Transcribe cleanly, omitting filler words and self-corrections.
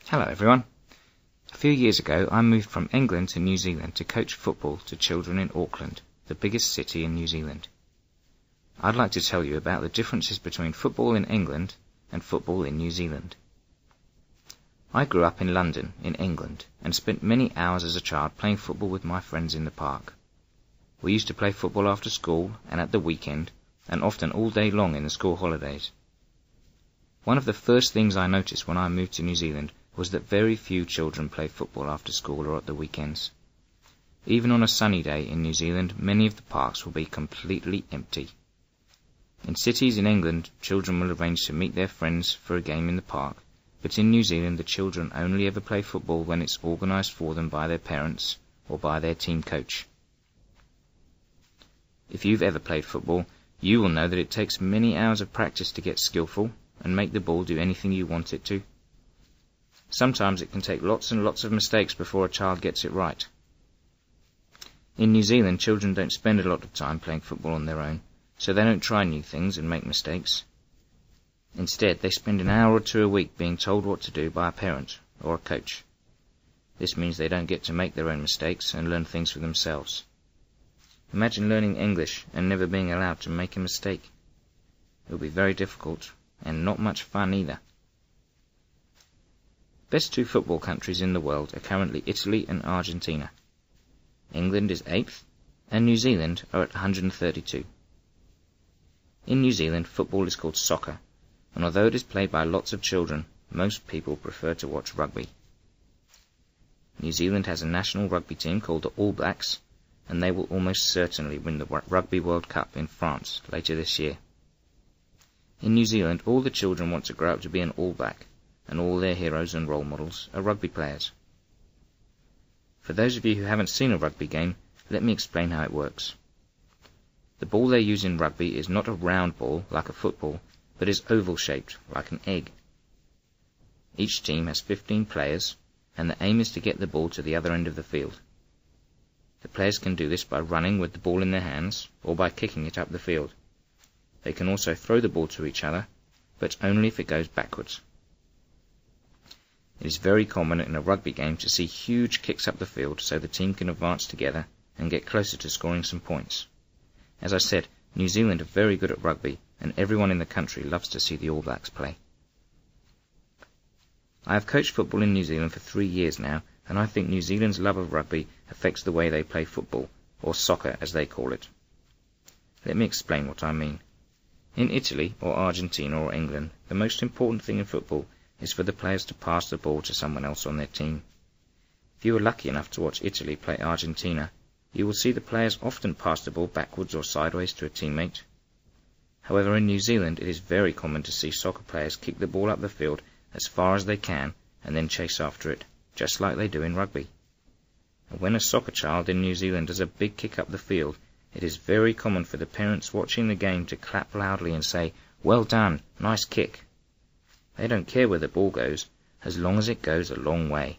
Hello everyone. A few years ago I moved from England to New Zealand to coach football to children in Auckland, the biggest city in New Zealand. I'd like to tell you about the differences between football in England and football in New Zealand. I grew up in London, in England, and spent many hours as a child playing football with my friends in the park. We used to play football after school and at the weekend, and often all day long in the school holidays. One of the first things I noticed when I moved to New Zealand was that very few children play football after school or at the weekends. Even on a sunny day in New Zealand, many of the parks will be completely empty. In cities in England, children will arrange to meet their friends for a game in the park, but in New Zealand the children only ever play football when it's organised for them by their parents or by their team coach. If you've ever played football, you will know that it takes many hours of practice to get skillful and make the ball do anything you want it to. Sometimes it can take lots and lots of mistakes before a child gets it right. In New Zealand, children don't spend a lot of time playing football on their own, so they don't try new things and make mistakes. Instead, they spend an hour or two a week being told what to do by a parent or a coach. This means they don't get to make their own mistakes and learn things for themselves. Imagine learning English and never being allowed to make a mistake. It will be very difficult and not much fun either. Best two football countries in the world are currently Italy and Argentina. England is 8th, and New Zealand are at 132. In New Zealand, football is called soccer, and although it is played by lots of children, most people prefer to watch rugby. New Zealand has a national rugby team called the All Blacks, and they will almost certainly win the Rugby World Cup in France later this year. In New Zealand, all the children want to grow up to be an All Black, and all their heroes and role models are rugby players. For those of you who haven't seen a rugby game, let me explain how it works. The ball they use in rugby is not a round ball like a football, but is oval-shaped like an egg. Each team has 15 players, and the aim is to get the ball to the other end of the field. The players can do this by running with the ball in their hands, or by kicking it up the field. They can also throw the ball to each other, but only if it goes backwards. It is very common in a rugby game to see huge kicks up the field so the team can advance together and get closer to scoring some points. As I said, New Zealand are very good at rugby, and everyone in the country loves to see the All Blacks play. I have coached football in New Zealand for 3 years now, and I think New Zealand's love of rugby affects the way they play football, or soccer as they call it. Let me explain what I mean. In Italy, or Argentina, or England, the most important thing in football is for the players to pass the ball to someone else on their team. If you are lucky enough to watch Italy play Argentina, you will see the players often pass the ball backwards or sideways to a teammate. However, in New Zealand it is very common to see soccer players kick the ball up the field as far as they can and then chase after it, just like they do in rugby. And when a soccer child in New Zealand does a big kick up the field, it is very common for the parents watching the game to clap loudly and say, "Well done, nice kick." They don't care where the ball goes, as long as it goes a long way.